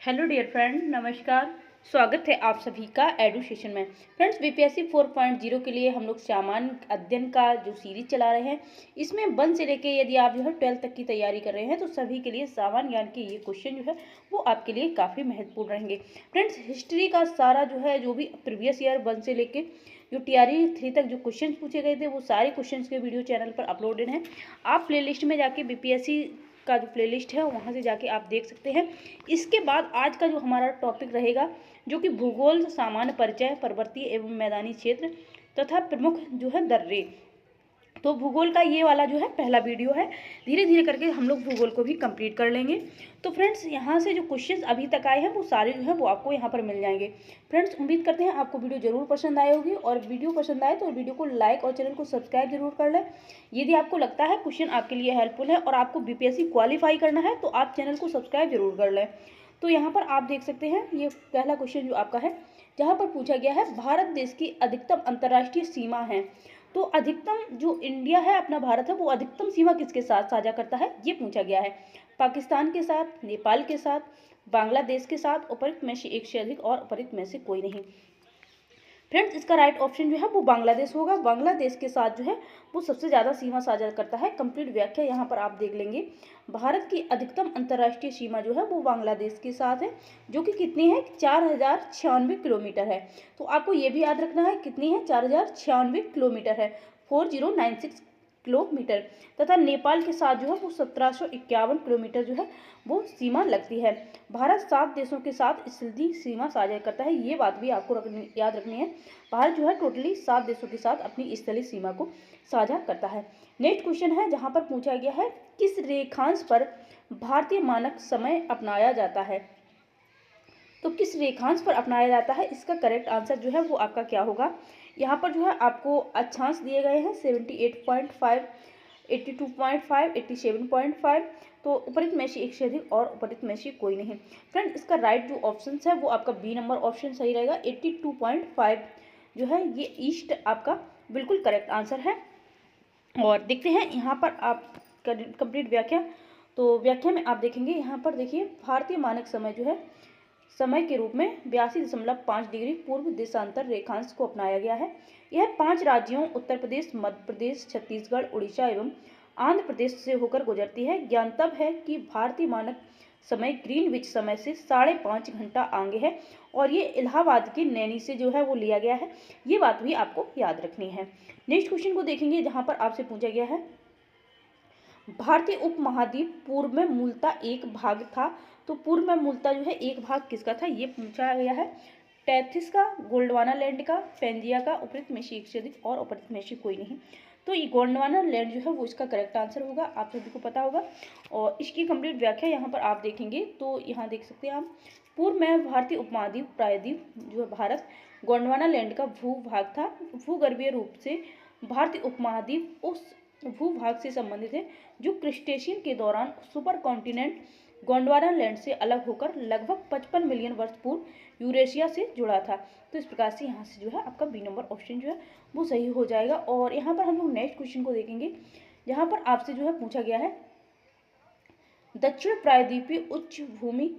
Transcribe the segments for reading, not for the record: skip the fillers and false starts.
Hello dear friend, नमस्कार। स्वागत है आप सभी का एडुकेशन में। फ्रेंड्स, बीपीएससी 4.0 के लिए हम लोग सामान्य अध्ययन का जो सीरीज चला रहे हैं, इसमें 1 से लेके यदि आप जो है 12 तक की तैयारी कर रहे हैं तो सभी के लिए सामान्य ज्ञान के ये क्वेश्चन जो है वो आपके लिए काफ़ी महत्वपूर्ण रहेंगे। फ्रेंड्स, हिस्ट्री का सारा जो है जो भी प्रीवियस ईयर 1 से लेके जो टीआरई 3 तक जो क्वेश्चन पूछे गए थे वो सारे क्वेश्चन के वीडियो चैनल पर अपलोडेड हैं। आप प्लेलिस्ट में जाके बीपीएससी का जो प्लेलिस्ट है वहाँ से जाके आप देख सकते हैं। इसके बाद आज का जो हमारा टॉपिक रहेगा जो कि भूगोल, सामान्य परिचय, पर्वतीय एवं मैदानी क्षेत्र तथा प्रमुख जो है दर्रे। तो भूगोल का ये वाला जो है पहला वीडियो है। धीरे धीरे करके हम लोग भूगोल को भी कंप्लीट कर लेंगे। तो फ्रेंड्स, यहाँ से जो क्वेश्चंस अभी तक आए हैं वो सारे जो है वो आपको यहाँ पर मिल जाएंगे। फ्रेंड्स, उम्मीद करते हैं आपको वीडियो जरूर पसंद आए होगी, और वीडियो पसंद आए तो वीडियो को लाइक और चैनल को सब्सक्राइब जरूर कर लें। यदि आपको लगता है क्वेश्चन आपके लिए हेल्पफुल है और आपको बीपीएससी क्वालिफाई करना है तो आप चैनल को सब्सक्राइब जरूर कर लें। तो यहाँ पर आप देख सकते हैं ये पहला क्वेश्चन जो आपका है, जहाँ पर पूछा गया है भारत देश की अधिकतम अंतर्राष्ट्रीय सीमा है। तो अधिकतम जो इंडिया है, अपना भारत है, वो अधिकतम सीमा किसके साथ साझा करता है, ये पूछा गया है। पाकिस्तान के साथ, नेपाल के साथ, बांग्लादेश के साथ, उपरोक्त में से एक से अधिक और उपरोक्त में से कोई नहीं। फ्रेंड्स, इसका राइट ऑप्शन जो है वो बांग्लादेश होगा। बांग्लादेश के साथ जो है वो सबसे ज़्यादा सीमा साझा करता है। कंप्लीट व्याख्या यहाँ पर आप देख लेंगे। भारत की अधिकतम अंतर्राष्ट्रीय सीमा जो है वो बांग्लादेश के साथ है, जो कि कितनी है, 4096 किलोमीटर है। तो आपको ये भी याद रखना है कितनी है, 4096 किलोमीटर है, 4096 किलोमीटर। तथा नेपाल के साथ जो है वो 1751 किलोमीटर जो है वो सीमा लगती है। भारत 7 देशों के साथ स्थलीय सीमा साझा करता है, ये बात भी आपको याद रखनी है। भारत जो है टोटली 7 देशों के साथ अपनी स्थलीय सीमा को साझा करता है। नेक्स्ट क्वेश्चन है, जहां पर पूछा गया है किस रेखांश पर भारतीय मानक समय अपनाया जाता है। तो किस रेखांश पर अपनाया जाता है, इसका करेक्ट आंसर जो है वो आपका क्या होगा। यहाँ पर जो है आपको अक्षांश दिए गए हैं 78.5, 82.5, 87.5। तो उपरोक्त में से एक से अधिक और उपरोक्त में से कोई नहीं। फ्रेंड, इसका राइट जो ऑप्शन है वो आपका बी नंबर ऑप्शन सही रहेगा। 82.5 जो है ये ईस्ट आपका बिल्कुल करेक्ट आंसर है। और देखते हैं यहाँ पर आप कंप्लीट व्याख्या। तो व्याख्या में आप देखेंगे, यहाँ पर देखिए भारतीय मानक समय जो है समय के रूप में 82.5 डिग्री पूर्व देशांतर रेखांश को अपनाया गया है। यह 5 राज्यों उत्तर प्रदेश, मध्य प्रदेश, छत्तीसगढ़, उड़ीसा एवं आंध्र प्रदेश से होकर गुजरती है। ज्ञातव्य है कि भारतीय मानक समय ग्रीनविच समय से 5.5 घंटा आगे है, और ये इलाहाबाद की नैनी से जो है वो लिया गया है। ये बात भी आपको याद रखनी है। नेक्स्ट क्वेश्चन को देखेंगे, जहाँ पर आपसे पूछा गया है भारतीय उपमहाद्वीप पूर्व में मूलतः एक भाग था। तो पूर्व में मूलतः जो है एक भाग किसका था, ये पूछा गया है। टेथिस का, गोंडवाना लैंड का, पेंजिया का, उपरोक्त में से एक से अधिक और उपरोक्त में से कोई नहीं। तो ये गोंडवाना लैंड जो है वो इसका करेक्ट आंसर होगा, आप सभी को पता होगा। और इसकी कंप्लीट व्याख्या यहाँ पर आप देखेंगे तो यहाँ देख सकते हैं आप, पूर्व में भारतीय उपमहाद्वीप प्रायद्वीप जो है भारत गोंडवाना लैंड का भूभाग था। भूगर्भीय रूप से भारतीय उपमहाद्वीप उस भूभाग से संबंधित है जो क्रिस्टेशियन के दौरान सुपर कॉन्टिनेंट गोंडवाना लैंड से अलग होकर लगभग 55 मिलियन वर्ष पूर्व यूरेशिया से जुड़ा था। तो इस प्रकार से यहाँ से जो है आपका बी नंबर ऑप्शन जो है वो सही हो जाएगा। और यहाँ पर हम लोग नेक्स्ट क्वेश्चन को देखेंगे, जहाँ पर आपसे जो है पूछा गया है दक्षिण प्रायद्वीपीय उच्च भूमि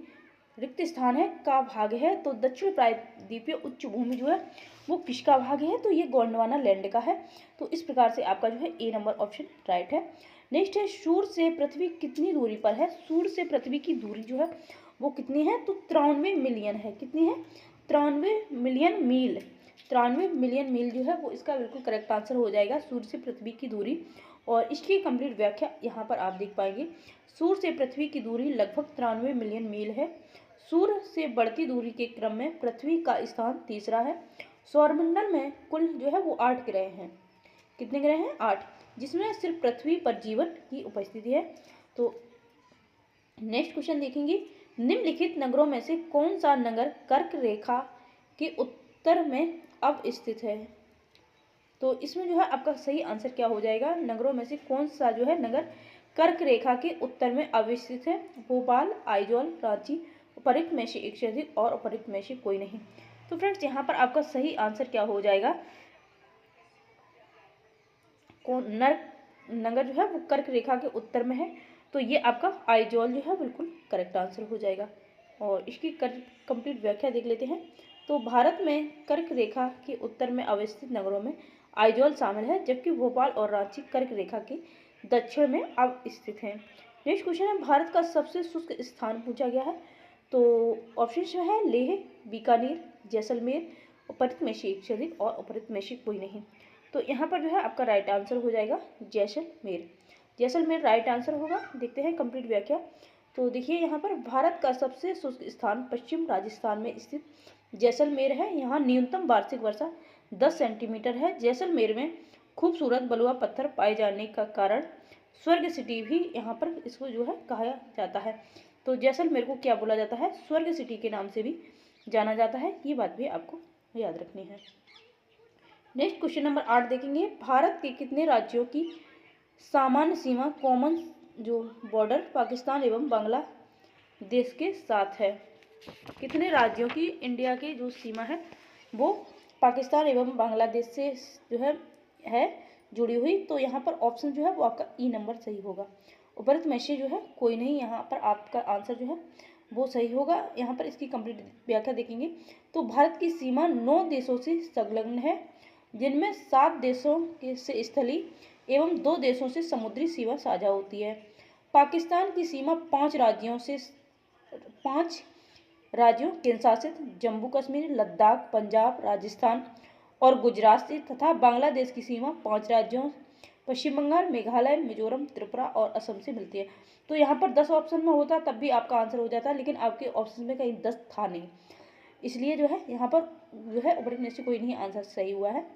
रिक्त स्थान है का भाग है। तो दक्षिण प्रायद्वीपीय उच्च भूमि जो है वो किसका भाग है, तो ये गोंडवाना लैंड का है। तो इस प्रकार से आपका जो है ए नंबर ऑप्शन राइट है। नेक्स्ट है, सूर्य से पृथ्वी कितनी दूरी पर है। सूर्य से पृथ्वी की दूरी जो है वो कितनी है, तो 93 मिलियन है। कितनी है, 93 मिलियन मील। 93 मिलियन मील जो है वो इसका बिल्कुल करेक्ट आंसर हो जाएगा, सूर्य से पृथ्वी की दूरी। और इसकी कंप्लीट व्याख्या यहाँ पर आप देख पाएंगे। सूर्य से पृथ्वी की दूरी लगभग 93 मिलियन मील है। सूर्य से बढ़ती दूरी के क्रम में पृथ्वी का स्थान तीसरा है। सौरमंडल में कुल जो है वो 8 ग्रह हैं। कितने ग्रह हैं, 8, जिसमें सिर्फ पृथ्वी पर जीवन की उपस्थिति है। तो नेक्स्ट क्वेश्चन देखेंगे, निम्नलिखित नगरों में से कौन सा नगर कर्क रेखा के उत्तर में अवस्थित है। तो इसमें जो है आपका सही आंसर क्या हो जाएगा, नगरों में से कौन सा जो है नगर कर्क रेखा के उत्तर में अवस्थित है। भोपाल, आइजॉल, रांची, उपरोक्त में से एक से अधिक और उपरोक्त में से कोई नहीं। तो फ्रेंड्स, यहाँ पर आपका सही आंसर क्या हो जाएगा, कौन नगर जो है वो कर्क रेखा के उत्तर में है। तो ये आपका आइजॉल जो है बिल्कुल करेक्ट आंसर हो जाएगा। और इसकी कंप्लीट व्याख्या देख लेते हैं। तो भारत में कर्क रेखा के उत्तर में अवस्थित नगरों में आइजोल शामिल है, जबकि भोपाल और रांची कर्क रेखा के दक्षिण में अब स्थित हैं। नेक्स्ट क्वेश्चन है, भारत का सबसे शुष्क स्थान पूछा गया है। तो ऑप्शन है लेह, बीकानेर, जैसलमेर, उपरित में से एक से अधिक और उपरित में से कोई नहीं। तो यहाँ पर जो है आपका राइट आंसर हो जाएगा जैसलमेर। जैसलमेर राइट आंसर होगा। देखते हैं कंप्लीट व्याख्या। तो देखिए यहाँ पर भारत का सबसे शुष्क स्थान पश्चिम राजस्थान में स्थित जैसलमेर है। यहाँ न्यूनतम वार्षिक वर्षा 10 सेंटीमीटर है। जैसलमेर में खूबसूरत बलुआ पत्थर पाए जाने का कारण स्वर्ग सिटी भी यहाँ पर इसको जो है कहा जाता है। तो जैसलमेर को क्या बोला जाता है, स्वर्ग सिटी के नाम से भी जाना जाता है। ये बात भी आपको याद रखनी है। नेक्स्ट क्वेश्चन नंबर 8 देखेंगे, भारत के कितने राज्यों की सामान्य सीमा कॉमन जो बॉर्डर पाकिस्तान एवं बांग्लादेश के साथ है। कितने राज्यों की इंडिया की जो सीमा है वो पाकिस्तान एवं बांग्लादेश से जो है जुड़ी हुई। तो यहाँ पर ऑप्शन जो है वो आपका ई नंबर सही होगा। उपरोक्त में से जो है कोई नहीं, यहाँ पर आपका आंसर जो है वो सही होगा। यहाँ पर इसकी कंप्लीट व्याख्या देखेंगे। तो भारत की सीमा 9 देशों से संलग्न है, जिनमें 7 देशों के से स्थलीय एवं 2 देशों से समुद्री सीमा साझा होती है। पाकिस्तान की सीमा 5 राज्यों केंद्र शासित जम्मू कश्मीर, लद्दाख, पंजाब, राजस्थान और गुजरात से तथा बांग्लादेश की सीमा 5 राज्यों पश्चिम बंगाल, मेघालय, मिजोरम, त्रिपुरा और असम से मिलती है। तो यहाँ पर 10 ऑप्शन में होता तब भी आपका आंसर हो जाता, लेकिन आपके ऑप्शन में कहीं 10 था नहीं, इसलिए जो है यहाँ पर जो है उपरोक्त में से कोई नहीं आंसर सही हुआ है।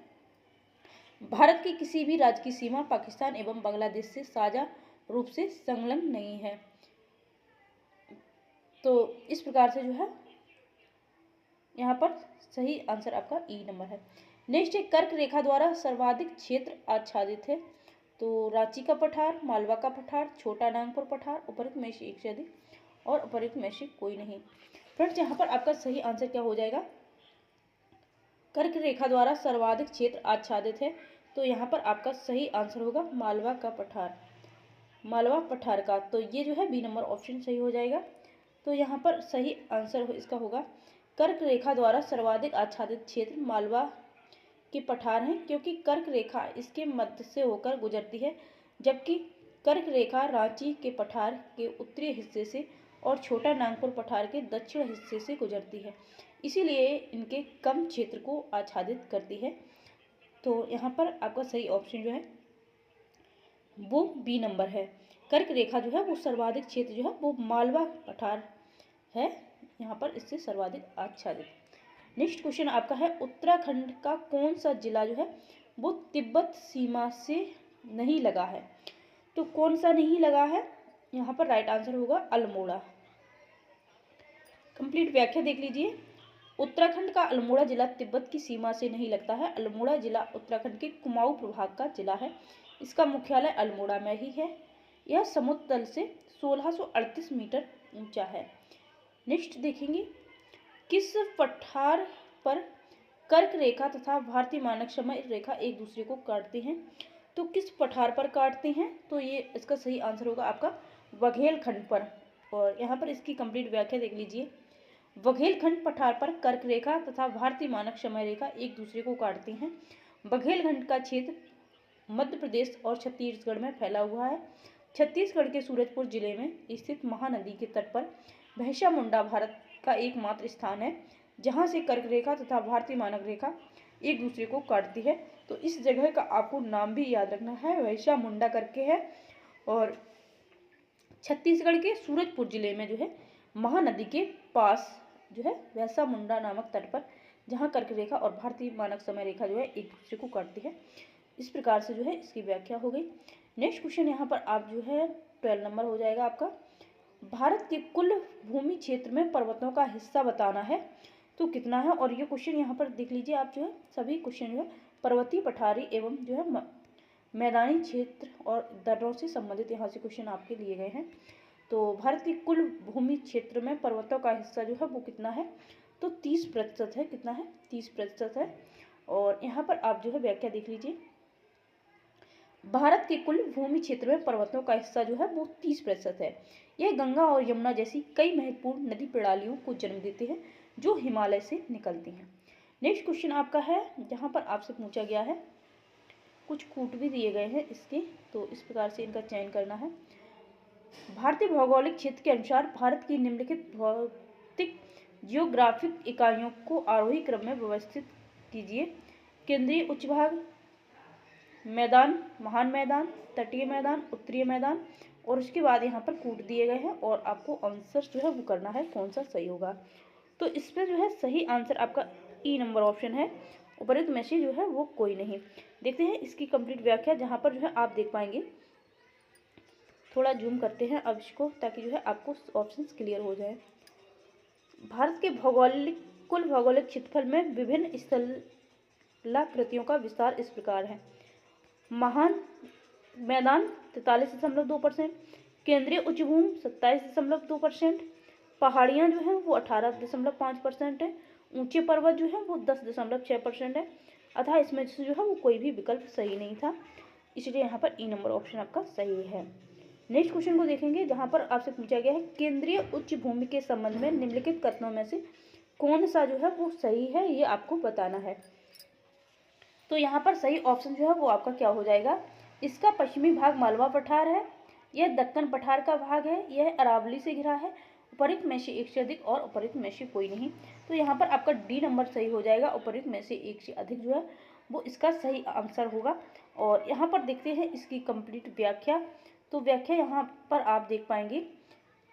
भारत की किसी भी राज्य की सीमा पाकिस्तान एवं बांग्लादेश से साझा रूप से संलग्न नहीं है। तो इस प्रकार से जो है यहाँ पर सही आंसर आपका ई नंबर है। नेक्स्ट है, कर्क रेखा द्वारा सर्वाधिक क्षेत्र आच्छादित है। तो रांची का पठार, मालवा का पठार, छोटा नागपुर पठार, उपरोक्त में से एक से अधिक और उपरोक्त में से कोई नहीं। फ्रेंड्स यहाँ पर आपका सही आंसर क्या हो जाएगा, कर्क रेखा द्वारा सर्वाधिक क्षेत्र आच्छादित है। तो यहाँ पर आपका सही आंसर होगा मालवा का पठार, मालवा पठार का। तो ये जो है बी नंबर ऑप्शन सही हो जाएगा। तो यहाँ पर सही आंसर इसका होगा कर्क रेखा द्वारा सर्वाधिक आच्छादित क्षेत्र मालवा के पठार हैं, क्योंकि कर्क रेखा इसके मध्य से होकर गुजरती है, जबकि कर्क रेखा रांची के पठार के उत्तरी हिस्से से और छोटा नागपुर पठार के दक्षिण हिस्से से गुजरती है, इसीलिए इनके कम क्षेत्र को आच्छादित करती है। तो यहाँ पर आपका सही ऑप्शन जो है वो बी नंबर है। कर्क रेखा जो है वो सर्वाधिक क्षेत्र जो है वो मालवा पठार है, यहाँ पर इससे सर्वाधिक आच्छादित। नेक्स्ट क्वेश्चन आपका है, उत्तराखंड का कौन सा जिला जो है वो तिब्बत सीमा से नहीं लगा है। तो कौन सा नहीं लगा है, यहाँ पर राइट आंसर होगा अल्मोड़ा। कंप्लीट व्याख्या देख लीजिए। उत्तराखंड का अल्मोड़ा जिला तिब्बत की सीमा से नहीं लगता है। अल्मोड़ा जिला उत्तराखंड के कुमाऊं प्रभाग का जिला है। इसका मुख्यालय अल्मोड़ा में ही है। यह समुद्र तल से 1638 मीटर ऊंचा है। नेक्स्ट देखेंगे, किस पठार पर कर्क रेखा तथा भारतीय मानक समय रेखा एक दूसरे को काटते हैं। तो किस पठार पर काटते हैं, तो ये इसका सही आंसर होगा आपका बघेलखंड पर। और यहाँ पर इसकी कंप्लीट व्याख्या देख लीजिए। बघेलखंड पठार पर कर्क रेखा तथा भारतीय मानक समय रेखा एक दूसरे को काटती हैं। बघेलखंड का क्षेत्र मध्य प्रदेश और छत्तीसगढ़ में फैला हुआ है। छत्तीसगढ़ के सूरजपुर जिले में स्थित महानदी के तट पर भैंसा मुंडा भारत का एकमात्र स्थान है जहां से कर्क रेखा तथा भारतीय मानक रेखा एक दूसरे को काटती है। तो इस जगह का आपको नाम भी याद रखना है, भैंसा मुंडा करके है, और छत्तीसगढ़ के सूरजपुर जिले में जो है महानदी के पास जो है भैंसा मुंडा नामक तट पर, जहाँ कर्क रेखा और भारतीय मानक समय रेखा जो है एक दूसरे को काटती है। इस प्रकार से जो है इसकी व्याख्या हो गई। नेक्स्ट क्वेश्चन यहाँ पर आप जो है 12 नंबर हो जाएगा आपका, भारत के कुल भूमि क्षेत्र में पर्वतों का हिस्सा बताना है तो कितना है। और ये क्वेश्चन यहाँ पर देख लीजिए आप, जो है सभी क्वेश्चन जो है पर्वतीय, पठारी एवं जो है मैदानी क्षेत्र और दर्रों से संबंधित यहाँ से क्वेश्चन आपके लिए गए हैं। तो भारत के कुल भूमि क्षेत्र में पर्वतों का हिस्सा जो है वो कितना है, तो 30% है। कितना है, 30% है। और यहाँ पर आप जो है व्याख्या देख लीजिए। भारत के कुल भूमि क्षेत्र में पर्वतों का हिस्सा जो है वो 30% है। यह गंगा और यमुना जैसी कई महत्वपूर्ण नदी प्रणालियों को जन्म देते हैं जो हिमालय से निकलती हैं। नेक्स्ट क्वेश्चन आपका है, जहाँ पर आपसे पूछा गया है, कुछ कूट भी दिए गए हैं इसके, तो इस प्रकार से इनका चयन करना है। भारतीय भौगोलिक क्षेत्र के अनुसार भारत की निम्नलिखित भौतिक जियोग्राफिक इकाइयों को आरोही क्रम में व्यवस्थित कीजिए। केंद्रीय उच्च भाग, मैदान, महान मैदान, तटीय मैदान, उत्तरीय मैदान, और उसके बाद यहाँ पर कूट दिए गए हैं और आपको आंसर जो है वो करना है कौन सा सही होगा। तो इसमें जो है सही आंसर आपका ई नंबर ऑप्शन है, उपरोक्त में से जो है वो कोई नहीं। देखते हैं इसकी कंप्लीट व्याख्या, जहाँ पर जो है आप देख पाएंगे। थोड़ा जूम करते हैं अब इसको, ताकि जो है आपको ऑप्शंस क्लियर हो जाए। भारत के कुल भौगोलिक क्षेत्रफल में विभिन्न स्थलाकृतियों का विस्तार इस प्रकार है। महान मैदान 43.2%, केंद्रीय उच्च भूमि 27.2%, पहाड़ियाँ जो हैं वो 18.5% है, ऊंचे पर्वत जो है वो 10.6% है। अतः इसमें से जो है वो कोई भी विकल्प सही नहीं था, इसलिए यहाँ पर ई नंबर ऑप्शन आपका सही है। नेक्स्ट क्वेश्चन को देखेंगे, जहाँ पर आपसे पूछा गया है केंद्रीय उच्च भूमि के संबंध में निम्नलिखित कथनों में से कौन सा जो है वो सही है, ये आपको बताना है। तो यहाँ पर सही ऑप्शन जो है वो आपका क्या हो जाएगा, इसका पश्चिमी भाग मालवा पठार है, यह दक्कन पठार का भाग है, यह अरावली से घिरा है, उपरोक्त में से एक से अधिक और उपरोक्त में से कोई नहीं। तो यहाँ पर आपका डी नंबर सही हो जाएगा, उपरोक्त में से एक से अधिक जो है वो इसका सही आंसर होगा। और यहाँ पर देखते हैं इसकी कंप्लीट व्याख्या। तो व्याख्या यहाँ पर आप देख पाएंगे,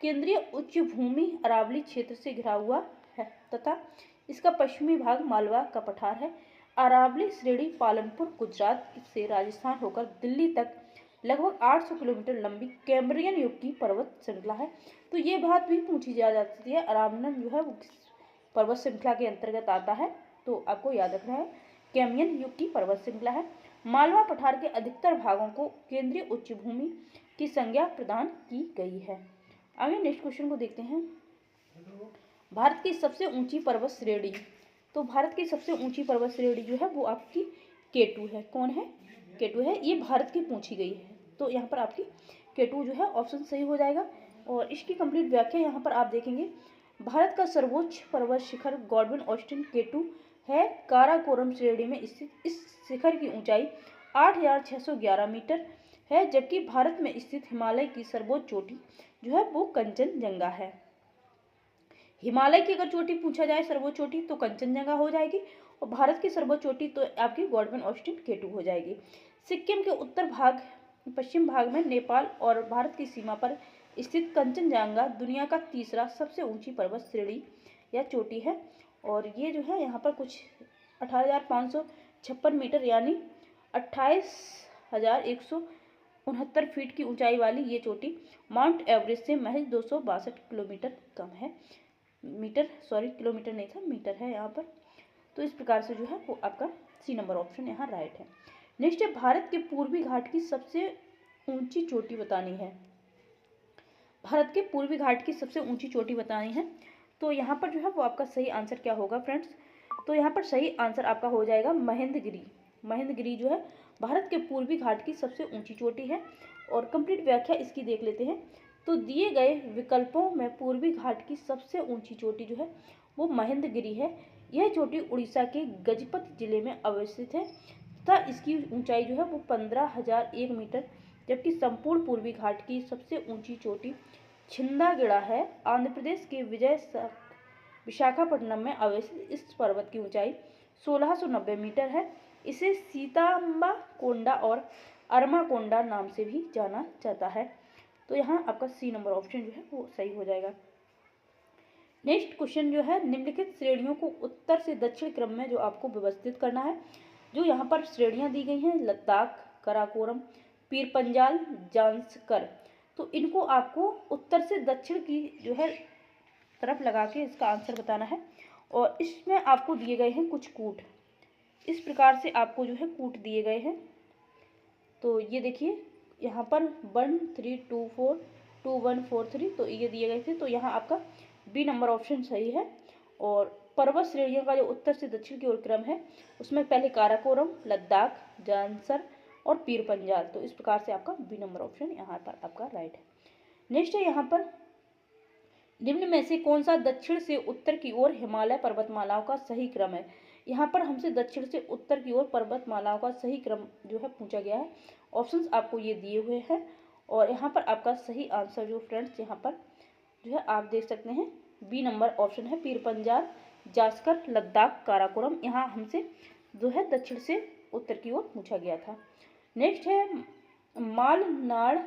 केंद्रीय उच्च भूमि अरावली क्षेत्र से घिरा हुआ है तथा इसका पश्चिमी भाग मालवा का पठार है। अरावली श्रेणी पालनपुर गुजरात से राजस्थान होकर दिल्ली तक लगभग 800 किलोमीटर लंबी कैम्ब्रियन युग की पर्वत श्रृंखला है। तो ये बात भी पूछी जा जाती है, अरावली जो है वो पर्वत श्रृंखला के अंतर्गत आता है, तो आपको याद रखना है कैम्ब्रियन युग की पर्वत श्रृंखला है। मालवा पठार के अधिकतर भागों को केंद्रीय उच्च भूमि की संज्ञा प्रदान की गई है। आगे नेक्स्ट क्वेश्चन को देखते हैं, भारत की सबसे ऊंची पर्वत श्रेणी। तो भारत की सबसे ऊंची पर्वत श्रेणी जो है वो आपकी K2 है। कौन है? K2 है, ये भारत की पूछी गई है, तो यहाँ पर आपकी K2 जो है ऑप्शन सही हो जाएगा। और इसकी कंप्लीट व्याख्या यहाँ पर आप देखेंगे, भारत का सर्वोच्च पर्वत शिखर गॉडविन ऑस्टिन K2 है। काराकोरम श्रेणी में स्थित इस शिखर की ऊंचाई 8,611 मीटर है, जबकि भारत में स्थित हिमालय की सर्वोच्च चोटी जो है वो कंचनजंगा है। हिमालय की अगर चोटी पूछा जाए सर्वोच्च चोटी तो कंचनजंगा हो जाएगी, और भारत की सर्वोच्च चोटी तो आपकी गॉडविन ऑस्टिन K2 हो जाएगी। सिक्किम के उत्तर भाग पश्चिम भाग में नेपाल और भारत की सीमा पर स्थित कंचनजंगा दुनिया का तीसरा सबसे ऊंची पर्वत श्रेणी या चोटी है। और ये जो है यहाँ पर कुछ 18,556 मीटर यानी 28,169 फीट की ऊंचाई वाली ये चोटी माउंट एवरेस्ट से महज 262 किलोमीटर कम है। किलोमीटर नहीं था, मीटर है यहाँ पर। तो इस प्रकार से जो है वो आपका सी नंबर ऑप्शन यहाँ राइट है। नेक्स्ट है, भारत के पूर्वी घाट की सबसे ऊंची चोटी बतानी है। भारत के पूर्वी घाट की सबसे ऊंची चोटी बतानी है, तो यहाँ पर जो है वो आपका सही आंसर क्या होगा फ्रेंड्स, तो यहाँ पर सही आंसर आपका हो जाएगा महेंद्रगिरी। महेंद्रगिरी जो है भारत के पूर्वी घाट की सबसे ऊंची चोटी है। और कंप्लीट व्याख्या इसकी देख लेते हैं। तो दिए गए विकल्पों में पूर्वी घाट की सबसे ऊंची चोटी जो है वो महेंद्रगिरी है। यह चोटी उड़ीसा के गजपति जिले में अवस्थित है तथा इसकी ऊंचाई जो है वो 15,001 मीटर, जबकि संपूर्ण पूर्वी घाट की सबसे ऊंची चोटी छिंदागिड़ा है। आंध्र प्रदेश के विशाखापट्टनम में अवस्थित इस पर्वत की ऊंचाई 1690 मीटर है। इसे सीताम्बा कोंडा और अरमा कोंडा नाम से भी जाना जाता है। तो यहाँ आपका सी नंबर ऑप्शन जो है वो सही हो जाएगा। नेक्स्ट क्वेश्चन जो है, निम्नलिखित श्रेणियों को उत्तर से दक्षिण क्रम में जो आपको व्यवस्थित करना है। जो यहाँ पर श्रेणियाँ दी गई हैं, लद्दाख, कराकोरम, पीर पंजाल, जांस्कर, तो इनको आपको उत्तर से दक्षिण की जो है तरफ लगा के इसका आंसर बताना है। और इसमें आपको दिए गए हैं कुछ कूट, इस प्रकार से आपको जो है कूट दिए गए हैं। तो ये देखिए यहाँ पर 1 3 2 4 2 1 4 3, तो ये दिए गए थे। तो यहाँ आपका बी नंबर ऑप्शन सही है। और पर्वत श्रेणियों का जो उत्तर से दक्षिण की ओर क्रम है उसमें पहले काराकोरम, लद्दाख, जांसर और पीर पंजाल। तो इस प्रकार से आपका बी नंबर ऑप्शन यहाँ पर आपका राइट है। नेक्स्ट है यहाँ पर, निम्न में से कौन सा दक्षिण से उत्तर की ओर हिमालय पर्वतमालाओं का सही क्रम है। यहाँ पर हमसे दक्षिण से उत्तर की ओर पर्वतमालाओं का सही क्रम जो है पूछा गया है। ऑप्शंस आपको ये दिए हुए हैं और यहाँ पर आपका सही आंसर जो फ्रेंड्स यहाँ पर जो है आप देख सकते हैं बी नंबर ऑप्शन है, पीर पंजाल, जास्कर, लद्दाख, काराकोरम। यहाँ हमसे जो है दक्षिण से उत्तर की ओर पूछा गया था। नेक्स्ट है, मालनाड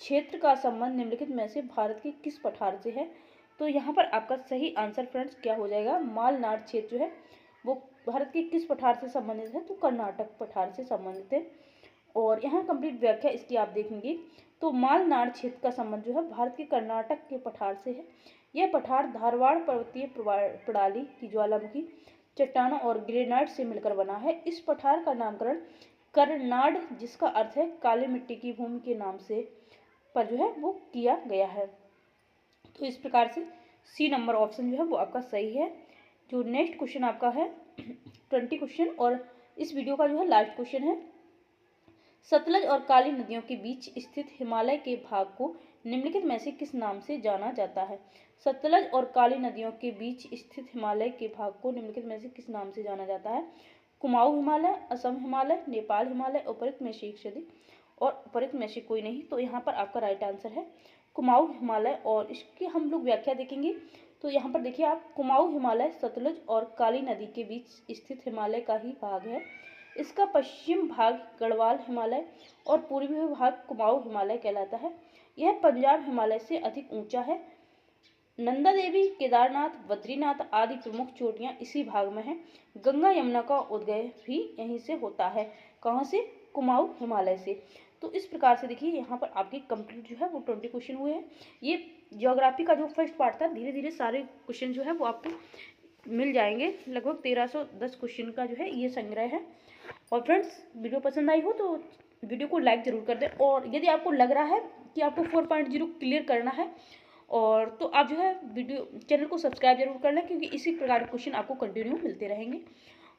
क्षेत्र का संबंध निम्नलिखित में से भारत के किस पठार से है। तो यहाँ पर आपका सही आंसर फ्रेंड्स क्या हो जाएगा, मालनाड क्षेत्र जो है वो भारत के किस पठार से संबंधित है, तो कर्नाटक पठार से संबंधित है। और यहाँ कंप्लीट व्याख्या इसकी आप देखेंगे तो मालनाड क्षेत्र का संबंध जो है भारत के कर्नाटक के पठार से है। यह पठार धारवाड़ पर्वतीय प्रणाली की ज्वालामुखी चट्टानों और ग्रेनाइट से मिलकर बना है। इस पठार का नामकरण करनाड, जिसका अर्थ है काली मिट्टी की भूमि के नाम से पर जो है वो किया गया है। तो इस प्रकार से सी नंबर ऑप्शन जो है वो आपका सही है। जो नेक्स्ट क्वेश्चन आपका है 20 क्वेश्चन और इस वीडियो का जो है लास्ट क्वेश्चन है, सतलज और काली नदियों के बीच स्थित हिमालय के भाग को निम्नलिखित में से किस नाम से जाना जाता है। सतलज और काली नदियों के बीच स्थित हिमालय के भाग को निम्नलिखित में से किस नाम से जाना जाता है। कुमाऊं हिमालय, असम हिमालय, नेपाल हिमालय, उपरोक्त में से एक से और उपरोक्त में से कोई नहीं। तो यहाँ पर आपका राइट आंसर है कुमाऊं हिमालय। और इसकी हम लोग व्याख्या देखेंगे तो यहाँ पर देखिए आप, कुमाऊं हिमालय सतलज और काली नदी के बीच स्थित हिमालय का ही भाग है। इसका पश्चिम भाग गढ़वाल हिमालय और पूर्वी भाग कुमाऊं हिमालय कहलाता है। यह पंजाब हिमालय से अधिक ऊंचा है। नंदा देवी, केदारनाथ, बद्रीनाथ आदि प्रमुख चोटियां इसी भाग में हैं। गंगा यमुना का उद्गम भी यहीं से होता है। कहाँ से, कुमाऊं हिमालय से। तो इस प्रकार से देखिए यहाँ पर आपके कंप्लीट जो है वो 20 क्वेश्चन हुए हैं। ये ज्योग्राफी का जो फर्स्ट पार्ट था, धीरे धीरे सारे क्वेश्चन जो है वो आपको मिल जाएंगे। लगभग 1310 क्वेश्चन का जो है ये संग्रह है। और फ्रेंड्स वीडियो पसंद आई हो तो वीडियो को लाइक ज़रूर कर दें। और यदि आपको लग रहा है कि आपको 4.0 क्लियर करना है और तो आप जो है वीडियो चैनल को सब्सक्राइब जरूर कर लें, क्योंकि इसी प्रकार के क्वेश्चन आपको कंटिन्यू मिलते रहेंगे।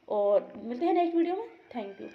और मिलते हैं नेक्स्ट वीडियो में। Thank you.